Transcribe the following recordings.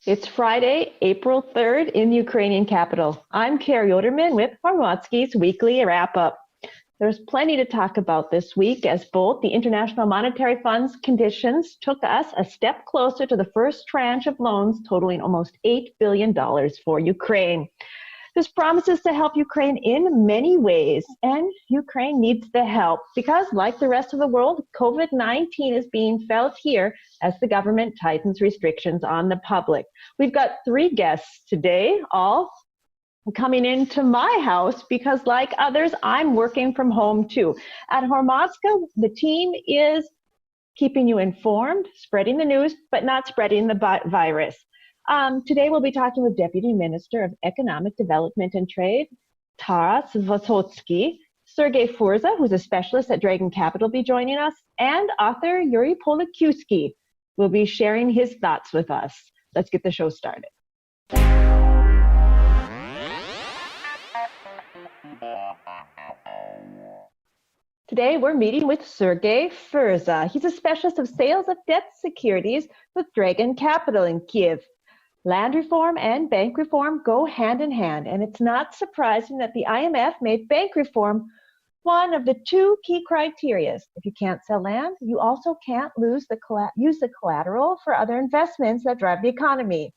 It's Friday, April 3rd in the Ukrainian capital. I'm Carrie Oderman with Kolomoisky's weekly wrap-up. There's plenty to talk about this week as both the International Monetary Fund's conditions took us a step closer to the first tranche of loans totaling almost $8 billion for Ukraine. This promises to help Ukraine in many ways, and Ukraine needs the help because, like the rest of the world, COVID-19 is being felt here as the government tightens restrictions on the public. We've got three guests today, all coming into my house because, like others, I'm working from home too. At Hormozka, the team is keeping you informed, spreading the news, but not spreading the virus. Today we'll be talking with Deputy Minister of Economic Development and Trade, Taras Vysotsky, Sergey Furza, who's a specialist at Dragon Capital, will be joining us, and author Yuri Polikiewski will be sharing his thoughts with us. Let's get the show started. Today we're meeting with Sergey Furza. He's a specialist of sales of debt securities with Dragon Capital in Kiev. Land reform and bank reform go hand in hand, and it's not surprising that the IMF made bank reform one of the two key criteria. If you can't sell land, you also can't use the collateral for other investments that drive the economy.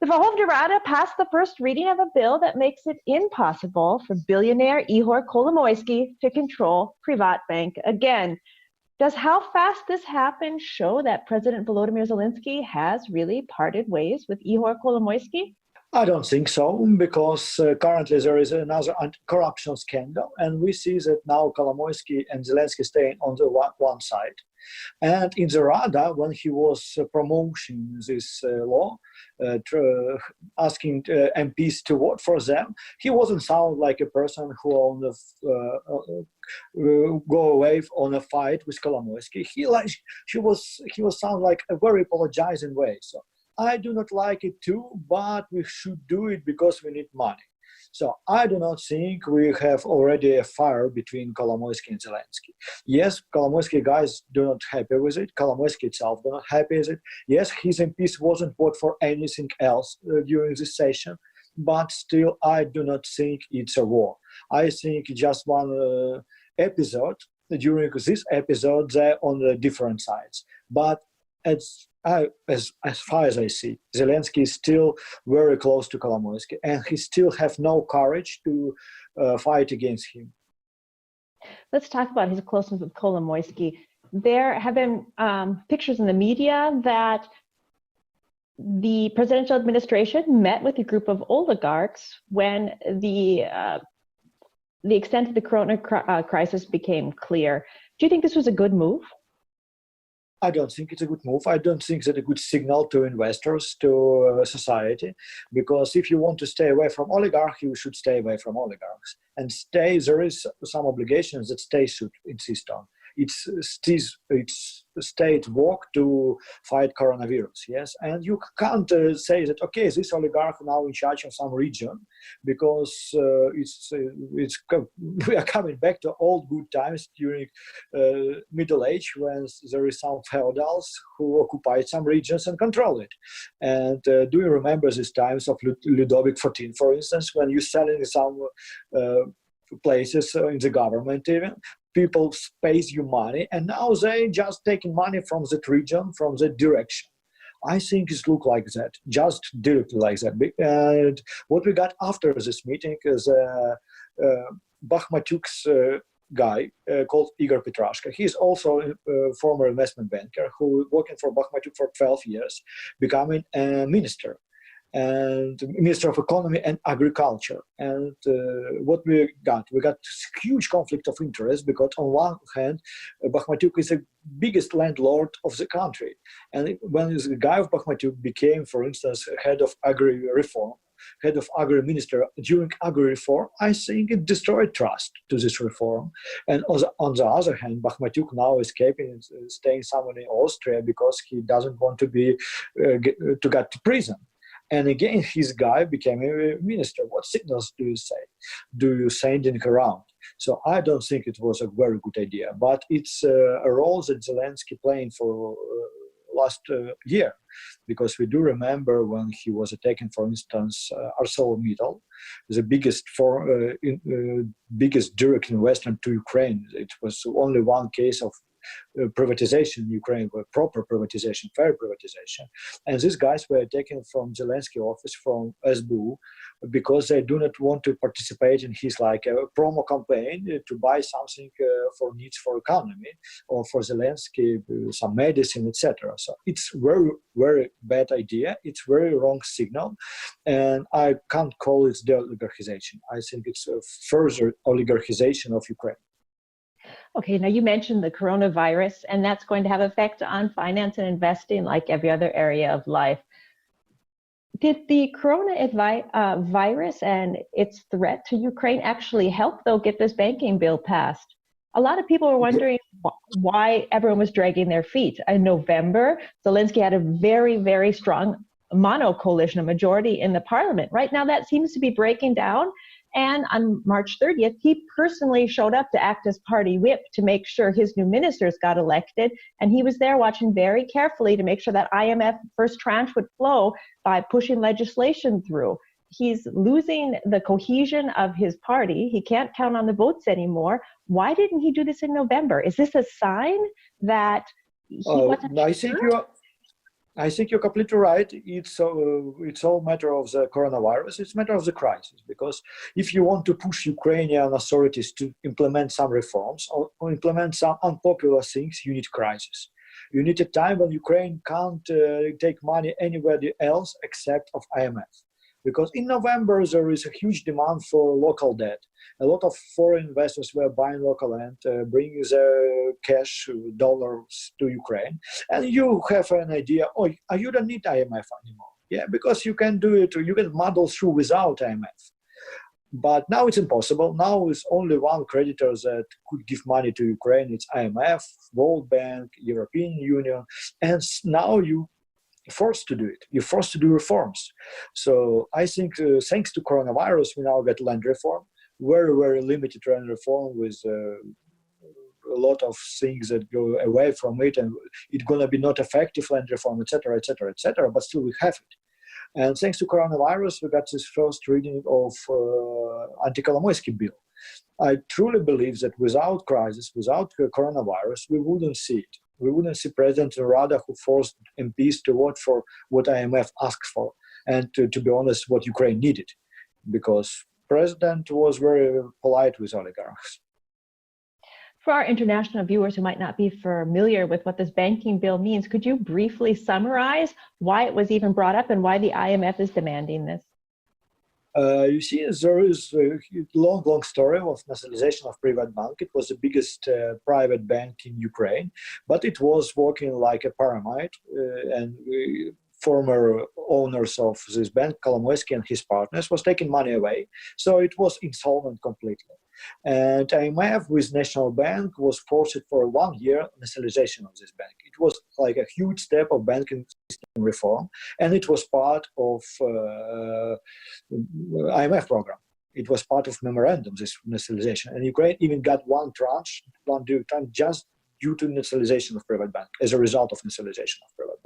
The Verkhovna Rada passed the first reading of a bill that makes it impossible for billionaire Ihor Kolomoisky to control PrivatBank again. Does how fast this happened show that President Volodymyr Zelenskyy has really parted ways with Ihor Kolomoisky? I don't think so, because currently there is another corruption scandal, and we see that now Kolomoisky and Zelenskyy staying on the one side. And in the Rada, when he was promoting this law, asking MPs to vote for them, he wasn't sound like a person who on the go away on a fight with Kolomoisky. He was sound like a very apologizing way. So I do not like it too, but we should do it because we need money. So I do not think we have already a fire between Kolomoisky and Zelenskyy. Yes, Kolomoisky guys do not happy with it. Kolomoisky itself do not happy with it. Yes, his MPs wasn't vote for anything else during this session, but still I do not think it's a war. I think just one episode. During this episode, they're on the different sides. But as far as I see, Zelenskyy is still very close to Kolomoisky, and he still have no courage to fight against him. Let's talk about his closeness with Kolomoisky. There have been pictures in the media that the presidential administration met with a group of oligarchs when the extent of the corona crisis became clear. Do you think this was a good move? I don't think it's a good move. I don't think it's a good signal to investors, to society, because if you want to stay away from oligarchy, you should stay away from oligarchs. And there is some obligations that state should insist on. It's state work to fight coronavirus, yes? And you can't say that, okay, this oligarch now in charge of some region, because we are coming back to old good times during Middle Age, when there is some feudals who occupied some regions and control it. And do you remember these times of Ludovic XIV, for instance, when you're selling some places in the government even? People pays you money, and now they just taking money from that region, from that direction. I think it look like that, just directly like that. And what we got after this meeting is Bakhmatyuk's guy called Igor Petrashka. He's also a former investment banker who working for Bakhmatyuk for 12 years, becoming a minister. And Minister of Economy and Agriculture. And what we got huge conflict of interest, because on one hand, Bakhmatyuk is the biggest landlord of the country. And when the guy of Bakhmatyuk became, for instance, head of agri-reform, head of agri-minister during agri-reform, I think it destroyed trust to this reform. And on the other hand, Bakhmatyuk now escaping and staying somewhere in Austria because he doesn't want to be to get to prison. And again, his guy became a minister. What signals do you say? Do you send it around? So I don't think it was a very good idea, but it's a role that Zelenskyy playing for last year. because we do remember when he was attacking, for instance, ArcelorMittal, the biggest direct investment to Ukraine. It was only one case of privatization in Ukraine, were proper privatization, fair privatization. And these guys were taken from Zelensky office, from SBU, because they do not want to participate in his like promo campaign to buy something for needs for economy, or for Zelensky, some medicine, etc. So it's very, very bad idea. It's very wrong signal. And I can't call it de-oligarchization. I think it's a further oligarchization of Ukraine. Okay, now you mentioned the coronavirus, and that's going to have effect on finance and investing like every other area of life. Did the virus and its threat to Ukraine actually help, though, get this banking bill passed? A lot of people were wondering why everyone was dragging their feet. In November, Zelensky had a very, very strong mono coalition, a majority in the parliament. Right now, that seems to be breaking down. And on March 30th, he personally showed up to act as party whip to make sure his new ministers got elected. And he was there watching very carefully to make sure that IMF first tranche would flow by pushing legislation through. He's losing the cohesion of his party. He can't count on the votes anymore. Why didn't he do this in November? Is this a sign that he wasn't sure? I think you're completely right. It's all matter of the coronavirus. It's a matter of the crisis, because if you want to push Ukrainian authorities to implement some reforms or implement some unpopular things, you need crisis. You need a time when Ukraine can't take money anywhere else except of IMF. Because in November, there is a huge demand for local debt. A lot of foreign investors were buying local land, bringing their cash, dollars to Ukraine. And you have an idea, oh, you don't need IMF anymore. Yeah, because you can do it, you can muddle through without IMF. But now it's impossible. Now it's only one creditor that could give money to Ukraine. It's IMF, World Bank, European Union. And now you're forced to do it. You're forced to do reforms. So I think thanks to coronavirus, we now get land reform, very, very limited land reform with a lot of things that go away from it, and it's going to be not effective land reform, etc., etc., etc., but still we have it. And thanks to coronavirus, we got this first reading of anti-Kolomoisky bill. I truly believe that without crisis, without coronavirus, we wouldn't see it. We wouldn't see President Rada who forced MPs to vote for what IMF asked for, and to be honest, what Ukraine needed, because President was very polite with oligarchs. For our international viewers who might not be familiar with what this banking bill means, could you briefly summarize why it was even brought up and why the IMF is demanding this? You see, there is a long story of nationalization of PrivatBank. It was the biggest private bank in Ukraine, but it was working like a pyramid, and former owners of this bank, Kolomoisky and his partners, was taking money away. So it was insolvent completely. And IMF with National Bank was forced for 1 year nationalization of this bank. It was like a huge step of banking system reform, and it was part of IMF program. It was part of memorandum, this nationalization. And Ukraine even got one tranche just due to nationalization of PrivatBank, as a result of nationalization of PrivatBank.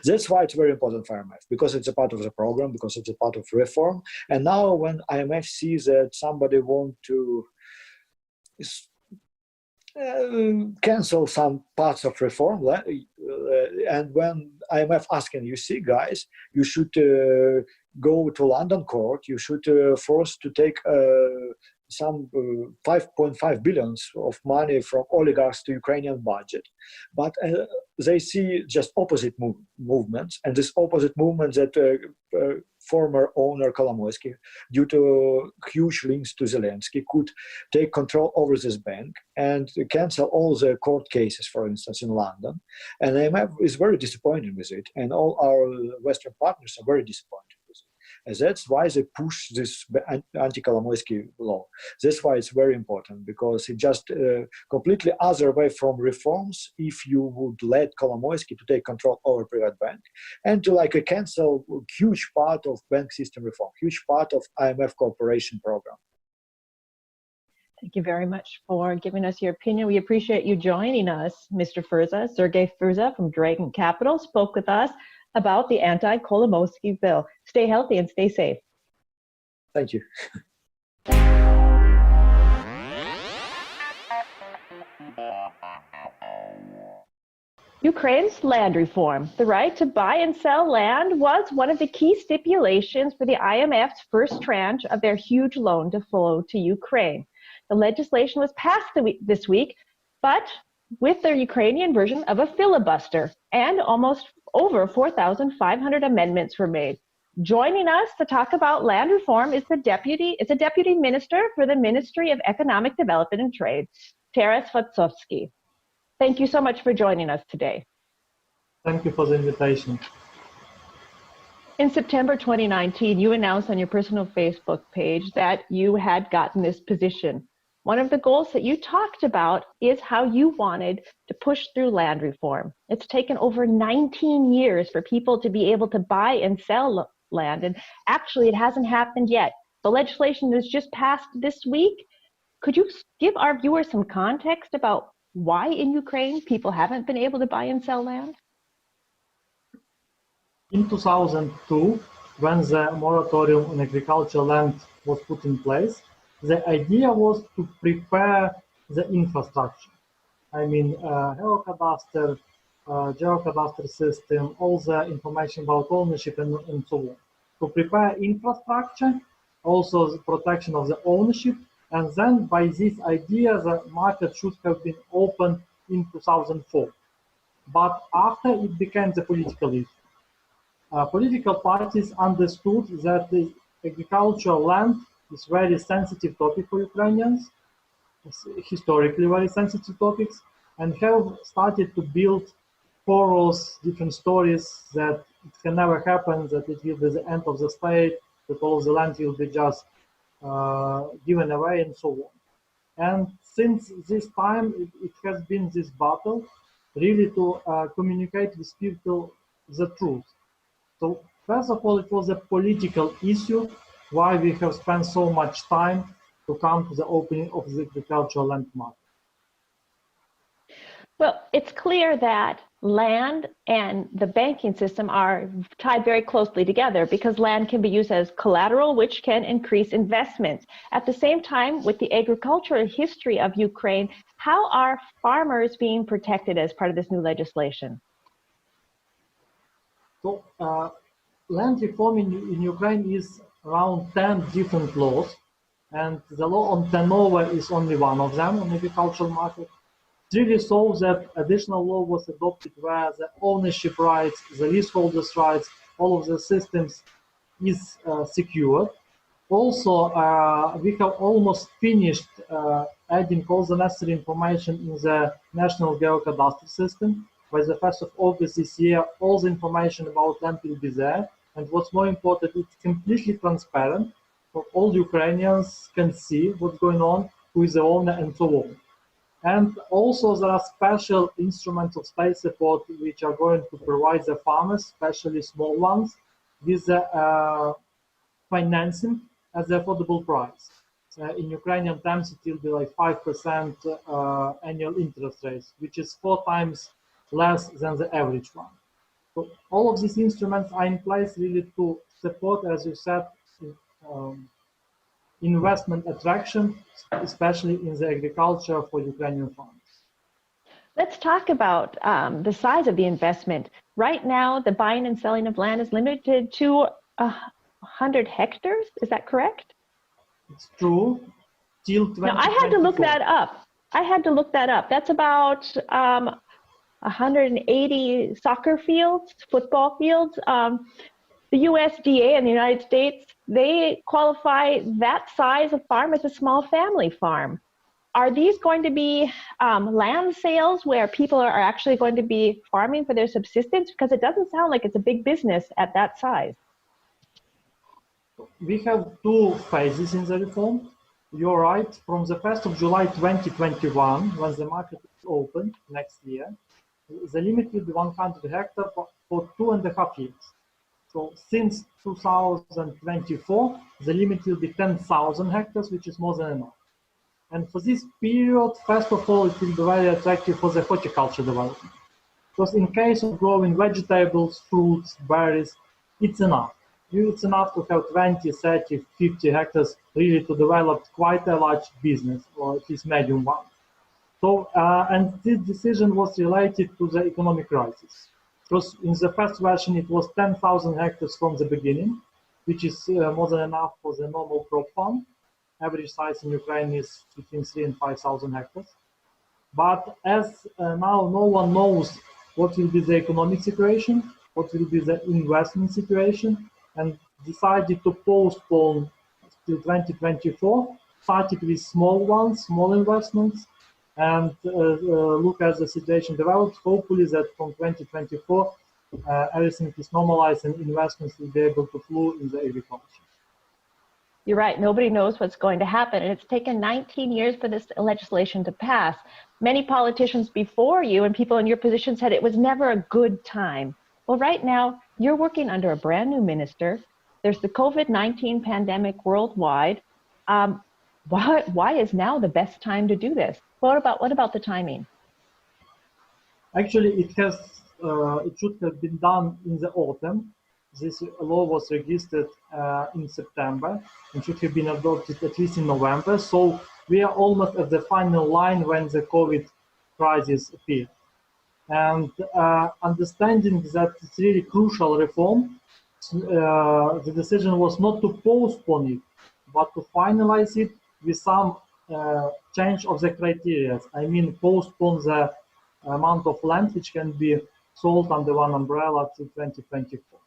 That's why it's very important for IMF, because it's a part of the program, because it's a part of reform. And now when IMF sees that somebody wants to cancel some parts of reform, and when IMF asking, you see, guys, you should go to London court, you should force to take some 5.5 billion of money from oligarchs to Ukrainian budget. But they see just opposite movements, and this opposite movement that former owner Kolomoisky, due to huge links to Zelensky, could take control over this bank and cancel all the court cases, for instance, in London. And IMF is very disappointed with it, and all our Western partners are very disappointed. And that's why they push this anti-Kolomoisky law. That's why it's very important, because it just completely other way from reforms if you would let Kolomoisky to take control over PrivatBank and to cancel huge part of bank system reform, huge part of IMF cooperation program. Thank you very much for giving us your opinion. We appreciate you joining us, Mr. Furza. Sergey Furza from Dragon Capital spoke with us about the anti-Kolomoisky bill. Stay healthy and stay safe. Thank you. Ukraine's land reform. The right to buy and sell land was one of the key stipulations for the IMF's first tranche of their huge loan to flow to Ukraine. The legislation was passed this week, but with the Ukrainian version of a filibuster, and almost over 4,500 amendments were made. Joining us to talk about land reform is a deputy minister for the Ministry of Economic Development and Trade, Taras Vatsovsky. Thank you so much for joining us today. Thank you for the invitation. In September 2019, you announced on your personal Facebook page that you had gotten this position. One of the goals that you talked about is how you wanted to push through land reform. It's taken over 19 years for people to be able to buy and sell land, and actually it hasn't happened yet. The legislation was just passed this week. Could you give our viewers some context about why in Ukraine people haven't been able to buy and sell land? In 2002, when the moratorium on agricultural land was put in place, the idea was to prepare the infrastructure. I mean, geocadastre, geocadastre system, all the information about ownership and so on. To prepare infrastructure, also the protection of the ownership, and then by this idea, the market should have been opened in 2004. But after it became the political issue, political parties understood that the agricultural land is a very sensitive topic for Ukrainians, historically very sensitive topics, and have started to build porous different stories that it can never happen, that it will be the end of the state, that all the land will be just given away and so on. And since this time, it has been this battle really to communicate with people the truth. So first of all, it was a political issue why we have spent so much time to come to the opening of the agricultural land market. Well, it's clear that land and the banking system are tied very closely together because land can be used as collateral, which can increase investments. At the same time, with the agricultural history of Ukraine, how are farmers being protected as part of this new legislation? So, land reform in Ukraine is around 10 different laws, and the law on turnover is only one of them on the agricultural market. It really shows that additional law was adopted where the ownership rights, the leaseholders' rights, all of the systems is secured. Also, we have almost finished adding all the necessary information in the national geocadastre system. By the 1st of August this year, all the information about land will be there. And what's more important, it's completely transparent. So all Ukrainians can see what's going on, who is the owner, and so on. And also there are special instruments of state support which are going to provide the farmers, especially small ones, with financing at the affordable price. In Ukrainian terms, it will be like 5% annual interest rates, which is 4 times less than the average one. So all of these instruments are in place really to support, as you said, investment attraction, especially in the agriculture for Ukrainian farmers. Let's talk about the size of the investment. Right now, the buying and selling of land is limited to 100 hectares. Is that correct? It's true. Till 2024. Now, I had to look that up. That's about 180 soccer fields, football fields. The USDA in the United States, they qualify that size of farm as a small family farm. Are these going to be land sales where people are actually going to be farming for their subsistence? Because it doesn't sound like it's a big business at that size. We have 2 phases in the reform. You're right, from the 1st of July 2021, when the market is open next year, the limit will be 100 hectares for 2.5 years. So since 2024, the limit will be 10,000 hectares, which is more than enough. And for this period, first of all, it will be very attractive for the horticulture development. Because in case of growing vegetables, fruits, berries, it's enough. It's enough to have 20, 30, 50 hectares really to develop quite a large business, or at least medium one. So, and this decision was related to the economic crisis. Because in the first version, it was 10,000 hectares from the beginning, which is more than enough for the normal crop farm. Average size in Ukraine is between 3,000 and 5,000 hectares. But as now no one knows what will be the economic situation, what will be the investment situation, and decided to postpone till 2024, started with small ones, small investments, and look as the situation develops. Hopefully that from 2024, everything is normalized and investments will be able to flow in the agriculture. You're right. Nobody knows what's going to happen. And it's taken 19 years for this legislation to pass. Many politicians before you and people in your position said it was never a good time. Well, right now, you're working under a brand new minister. There's the COVID-19 pandemic worldwide. Why is now the best time to do this? What about the timing? Actually, it should have been done in the autumn. This law was registered in September and should have been adopted at least in November. So we are almost at the final line when the COVID crisis appeared. And understanding that it's really crucial reform, the decision was not to postpone it, but to finalize it with some change of the criteria. I mean, postpone the amount of land which can be sold under one umbrella to 2024.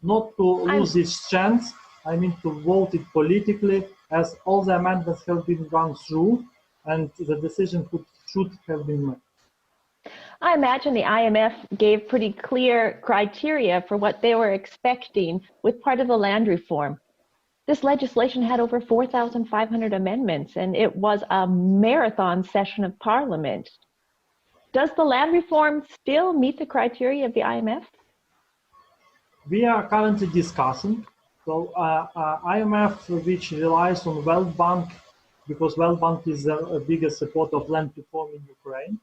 Not to lose this chance, I mean to vote it politically, as all the amendments have been gone through and the decision should have been made. I imagine the IMF gave pretty clear criteria for what they were expecting with part of the land reform. This legislation had over 4,500 amendments, and it was a marathon session of Parliament. Does the land reform still meet the criteria of the IMF? We are currently discussing. So IMF, which relies on World Bank, because World Bank is the biggest supporter of land reform in Ukraine,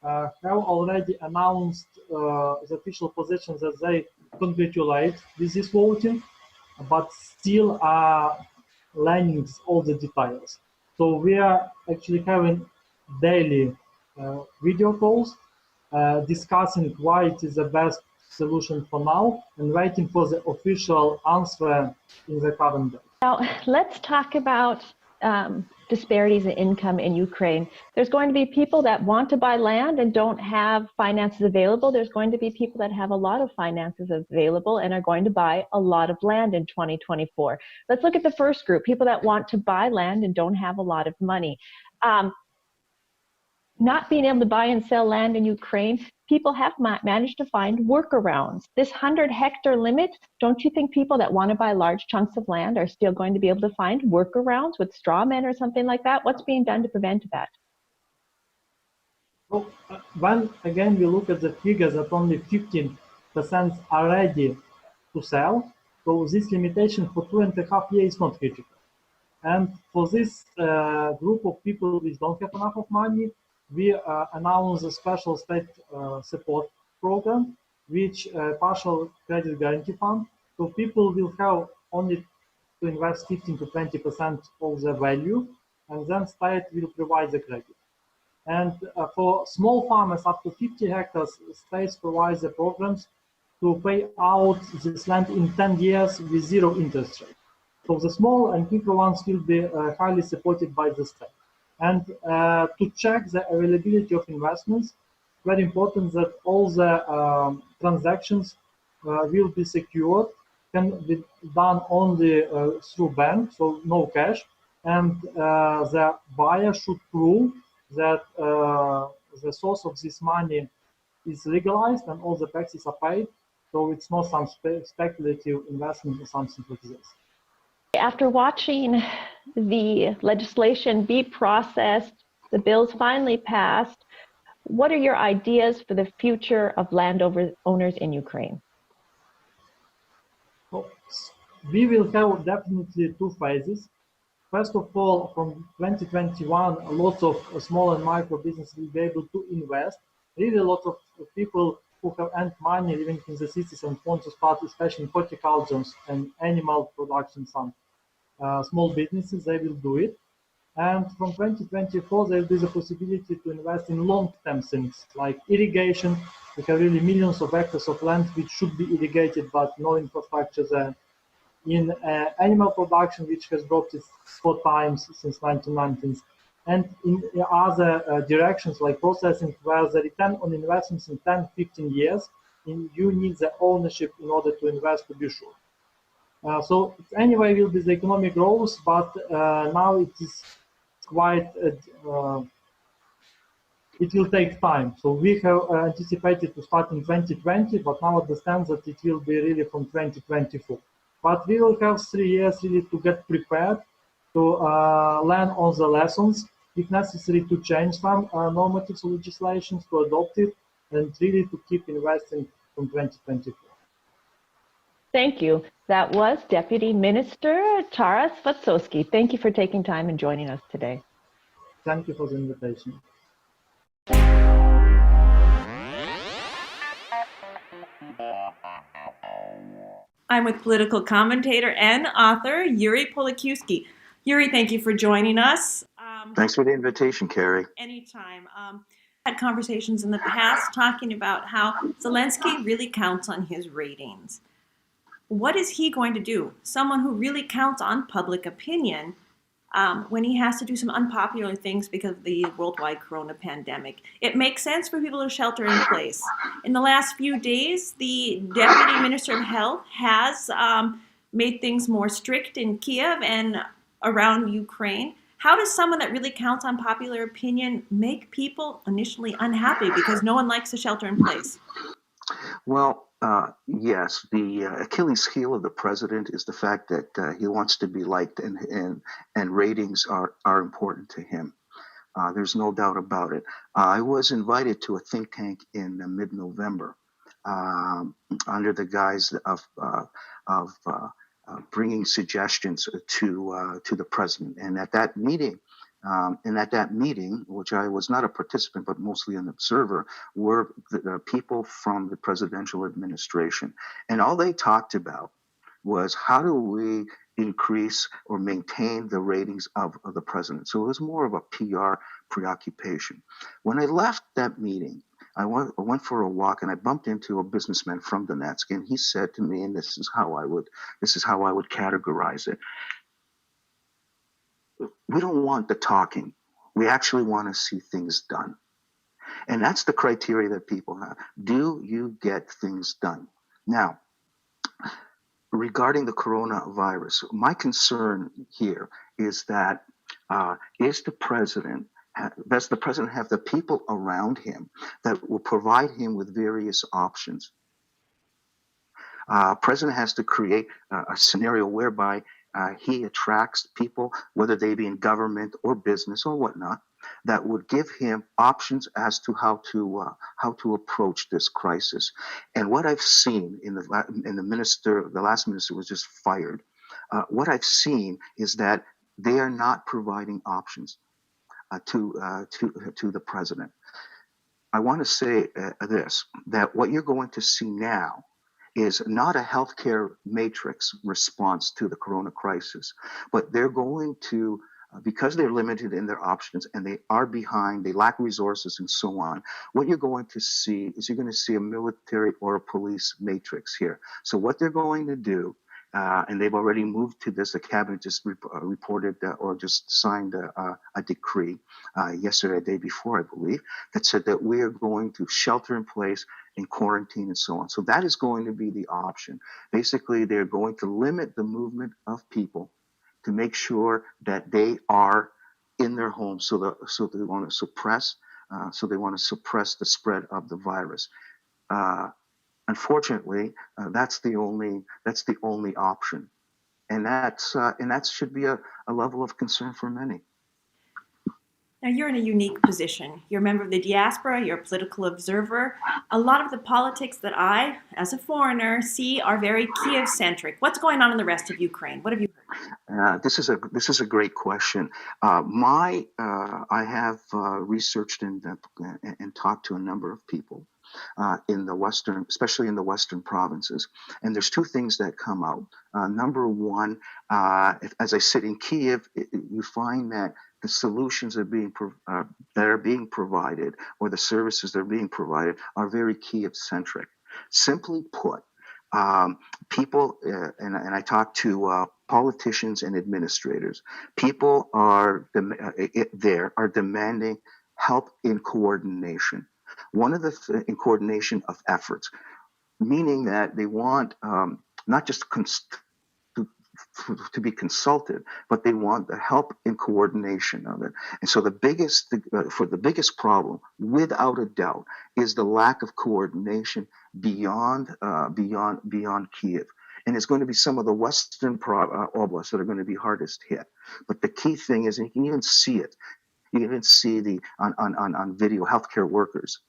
have already announced the official position that they congratulate with this voting, but still are learning all the details. So we are actually having daily video calls discussing why it is the best solution for now and waiting for the official answer in the current day. Now, let's talk about disparities in income in Ukraine. There's going to be people that want to buy land and don't have finances available. There's going to be people that have a lot of finances available and are going to buy a lot of land in 2024. Let's look at the first group, people that want to buy land and don't have a lot of money. Not being able to buy and sell land in Ukraine, people have managed to find workarounds. This 100-hectare limit, don't you think people that want to buy large chunks of land are still going to be able to find workarounds with straw men or something like that? What's being done to prevent that? Well, when again we look at the figures that only 15% are ready to sell, so this limitation for 2.5 years is not critical. And for this group of people which don't have enough of money, we announced a special state support program, which partial credit guarantee fund. So people will have only to invest 15 to 20% of the value, and then state will provide the credit. And for small farmers up to 50 hectares, states provide the programs to pay out this land in 10 years with zero interest rate. So the small and micro ones will be highly supported by the state. And to check the availability of investments, very important that all the transactions will be secured, can be done only through bank, so no cash, and the buyer should prove that the source of this money is legalized and all the taxes are paid, so it's not some speculative investment or something like this. After watching the legislation be processed, the bills finally passed, what are your ideas for the future of landowners in Ukraine? Well, we will have definitely two phases. First of all, from 2021, lots of small and micro businesses will be able to invest really a lot of people who have earned money living in the cities and want to start, especially in horticulture and animal production, some small businesses, they will do it. And from 2024, there will be the possibility to invest in long-term things like irrigation. We have really millions of hectares of land which should be irrigated, but no infrastructure there. In animal production, which has dropped 4 times since 1990s, and in other directions like processing, where the return on investments in 10, 15 years, you need the ownership in order to invest to be sure. So anyway will be the economic growth, but now it is quite, it will take time. So we have anticipated to start in 2020, but now understand that it will be really from 2024. But we will have 3 years really to get prepared, to learn all the lessons, if necessary to change some normative legislation, to adopt it, and really to keep investing from 2024. Thank you. That was Deputy Minister Taras Vatsovsky. Thank you for taking time and joining us today. Thank you for the invitation. I'm with political commentator and author Yuri Polakowski. Yuri, thank you for joining us. Thanks for the invitation, Carrie. Anytime. Had conversations in the past talking about how Zelenskyy really counts on his ratings. What is he going to do? Someone who really counts on public opinion when he has to do some unpopular things because of the worldwide corona pandemic. It makes sense for people to shelter in place. In the last few days, the Deputy Minister of Health has made things more strict in Kiev and around Ukraine. How does someone that really counts on popular opinion make people initially unhappy because no one likes to shelter in place? Well, yes, the Achilles heel of the president is the fact that he wants to be liked, and ratings are important to him. There's no doubt about it. I was invited to a think tank in mid-November under the guise of bringing suggestions to the president, and at that meeting. Which I was not a participant, but mostly an observer, were the people from the presidential administration. And all they talked about was how do we increase or maintain the ratings of the president. So it was more of a PR preoccupation. When I left that meeting, I went for a walk and I bumped into a businessman from Donetsk, and he said to me, and this is how I would categorize it. We don't want the talking. We actually want to see things done. And that's the criteria that people have. Do you get things done? Now, regarding the coronavirus, my concern here is that does the president have the people around him that will provide him with various options? President has to create a scenario whereby he attracts people, whether they be in government or business or whatnot, that would give him options as to how to approach this crisis. And what I've seen in the last minister was just fired. What I've seen is that they are not providing options to the president. I want to say this: that what you're going to see now is not a healthcare matrix response to the corona crisis, but they're going to, because they're limited in their options and they are behind, they lack resources and so on, what you're going to see is a military or a police matrix here. So what they're going to do, and they've already moved to this, the cabinet just reported or just signed a decree yesterday, the day before, I believe, that said that we are going to shelter in place in quarantine and so on. So that is going to be the option. Basically, they're going to limit the movement of people to make sure that they are in their homes. So they want to suppress the spread of the virus. Unfortunately, that's the only option, and that should be a level of concern for many. Now, you're in a unique position. You're a member of the diaspora, you're a political observer. A lot of the politics that I, as a foreigner, see are very Kiev-centric. What's going on in the rest of Ukraine? What have you heard? This is a great question. I have researched and talked to a number of people in the western, especially in the western provinces, and there's two things that come out. Number one, as I said, in Kiev, you find that the solutions that are being provided, or the services that are being provided, are very Kiev-centric. Simply put, people, and I talk to politicians and administrators. People are demanding help in coordination. One of the in coordination of efforts, meaning that they want not just to be consulted, but they want the help in coordination of it. And so the biggest problem, without a doubt, is the lack of coordination beyond Kiev. And it's going to be some of the western oblasts that are going to be hardest hit. But the key thing is, and you can even see it. You even see on video healthcare workers,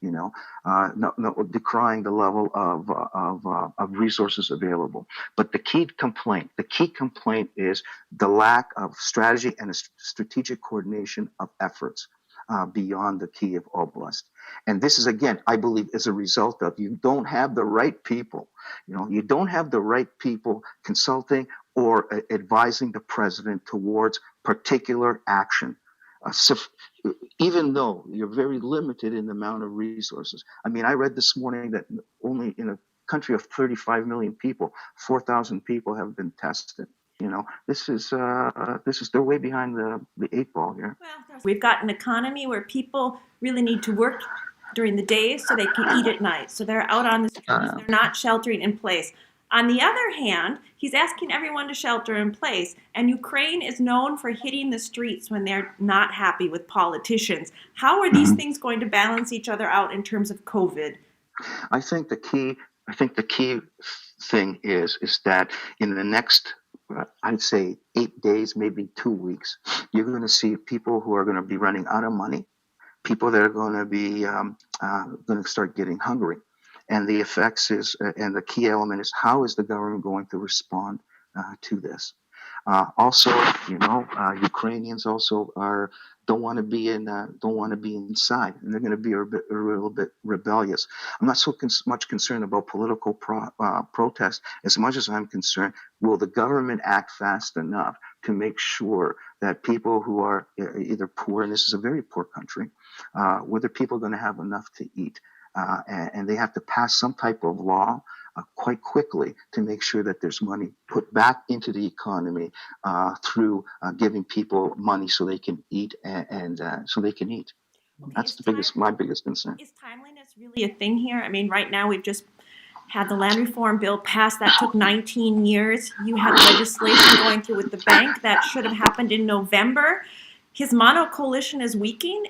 decrying the level of resources available. But the key complaint is the lack of strategy and a strategic coordination of efforts beyond the Kiev Oblast. And this is, again, I believe, as a result of you don't have the right people. You don't have the right people consulting or advising the president towards particular action. Even though you're very limited in the amount of resources. I mean, I read this morning that only in a country of 35 million people, 4,000 people have been tested. This is they're way behind the eight ball here. Well, we've got an economy where people really need to work during the day so they can eat at night. So they're out on the streets. They're not sheltering in place. On the other hand, he's asking everyone to shelter in place, and Ukraine is known for hitting the streets when they're not happy with politicians. How are these things going to balance each other out in terms of COVID? I think the key thing is that in the next, I'd say 8 days, maybe 2 weeks, you're going to see people who are going to be running out of money, people that are going to be going to start getting hungry. And the effects is, and the key element is, how is the government going to respond to this? Also, Ukrainians also don't want to be inside, and they're going to be a little bit rebellious. I'm not so much concerned about political protest as much as I'm concerned, will the government act fast enough to make sure that people who are either poor, and this is a very poor country, whether people are going to have enough to eat. And they have to pass some type of law quite quickly to make sure that there's money put back into the economy through giving people money so they can eat and so they can eat. Okay, that's my biggest concern. Is timeliness really a thing here? I mean, right now we've just had the land reform bill passed. That took 19 years. You had legislation going through with the bank that should have happened in November. His mono coalition is weakening.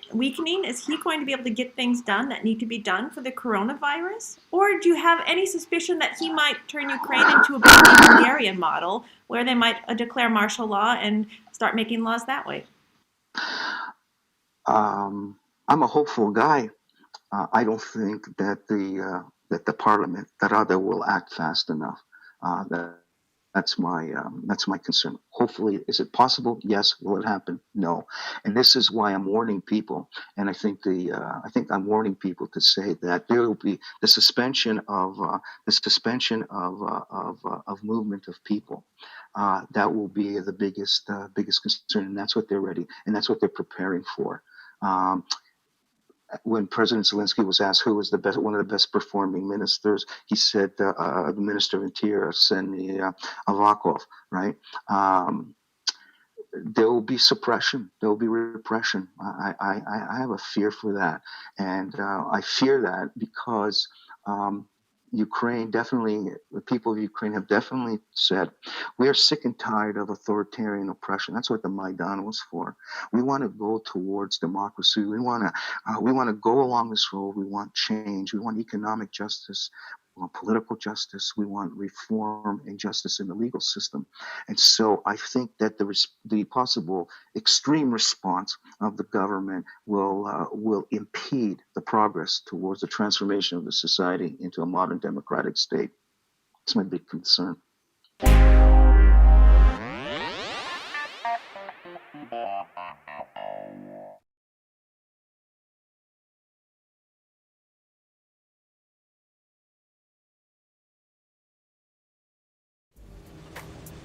Is he going to be able to get things done that need to be done for the coronavirus? Or do you have any suspicion that he might turn Ukraine into a bit of the Hungarian model, where they might declare martial law and start making laws that way? I'm a hopeful guy. I don't think that the parliament, that Rada, will act fast enough. That's my concern. Hopefully, is it possible? Yes. Will it happen? No. And this is why I'm warning people. And I think I'm warning people to say that there will be the suspension of movement of people. That will be the biggest concern, and that's what they're ready, and that's what they're preparing for. When President Zelenskyy was asked who was one of the best performing ministers, he said the Minister of Interior, Arseniy Avakov, right? There will be suppression. There will be repression. I have a fear for that. And I fear that because Ukraine definitely, the people of Ukraine have definitely said, we are sick and tired of authoritarian oppression. That's what the Maidan was for. We want to go towards democracy. We want to go along this road. We want change. We want economic justice. want political justice. We want reform and justice in the legal system. And so I think that the possible extreme response of the government will impede the progress towards the transformation of the society into a modern democratic state. It's my big concern.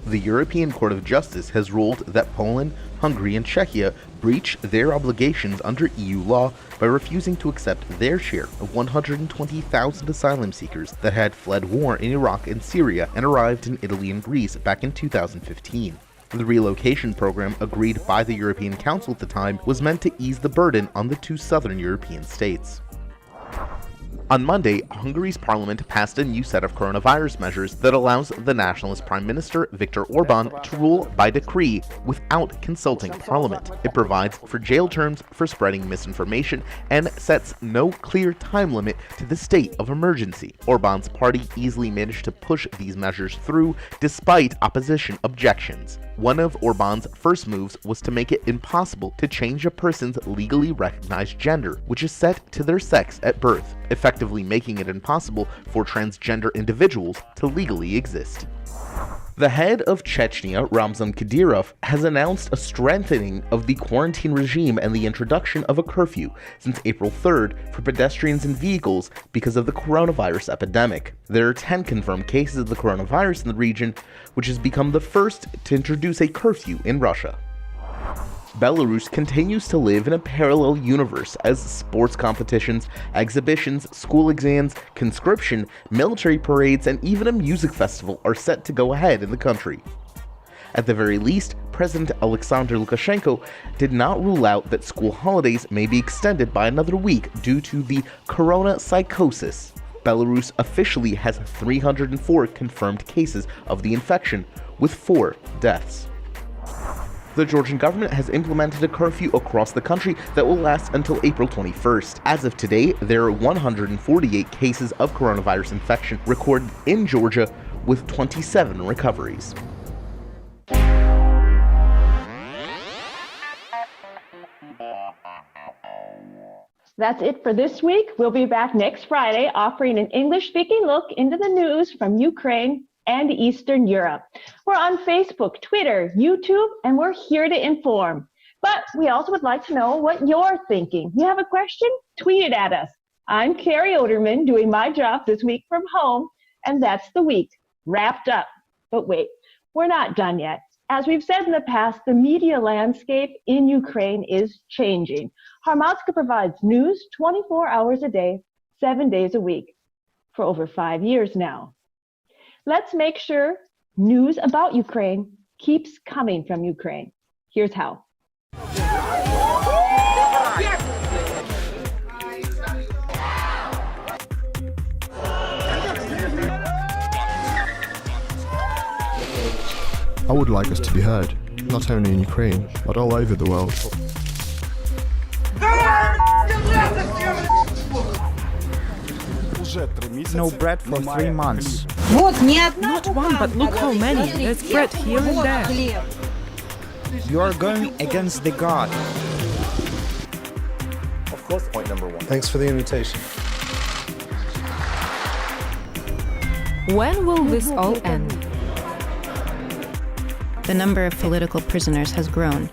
The European Court of Justice has ruled that Poland, Hungary, and Czechia breach their obligations under EU law by refusing to accept their share of 120,000 asylum seekers that had fled war in Iraq and Syria and arrived in Italy and Greece back in 2015. The relocation program agreed by the European Council at the time was meant to ease the burden on the two southern European states. On Monday, Hungary's parliament passed a new set of coronavirus measures that allows the nationalist Prime Minister Viktor Orban to rule by decree without consulting parliament. It provides for jail terms for spreading misinformation and sets no clear time limit to the state of emergency. Orban's party easily managed to push these measures through despite opposition objections. One of Orban's first moves was to make it impossible to change a person's legally recognized gender, which is set to their sex at birth, effectively making it impossible for transgender individuals to legally exist. The head of Chechnya, Ramzan Kadyrov, has announced a strengthening of the quarantine regime and the introduction of a curfew since April 3rd for pedestrians and vehicles because of the coronavirus epidemic. There are 10 confirmed cases of the coronavirus in the region, which has become the first to introduce a curfew in Russia. Belarus continues to live in a parallel universe as sports competitions, exhibitions, school exams, conscription, military parades, and even a music festival are set to go ahead in the country. At the very least, President Alexander Lukashenko did not rule out that school holidays may be extended by another week due to the corona psychosis. Belarus officially has 304 confirmed cases of the infection, with 4 deaths. The Georgian government has implemented a curfew across the country that will last until April 21st. As of today, there are 148 cases of coronavirus infection recorded in Georgia, with 27 recoveries. That's it for this week. We'll be back next Friday offering an English-speaking look into the news from Ukraine and Eastern Europe. We're on Facebook, Twitter, YouTube, and we're here to inform. But we also would like to know what you're thinking. You have a question? Tweet it at us. I'm Carrie Oderman doing my job this week from home, and that's the week wrapped up. But wait, we're not done yet. As we've said in the past, the media landscape in Ukraine is changing. Harmatska provides news 24 hours a day, 7 days a week, for over 5 years now. Let's make sure news about Ukraine keeps coming from Ukraine. Here's how. I would like us to be heard, not only in Ukraine, but all over the world. No bread for 3 months. Not one, but look how many. There's bread here and there. You are going against the God. Of course, point number 1. Thanks for the invitation. When will this all end? The number of political prisoners has grown.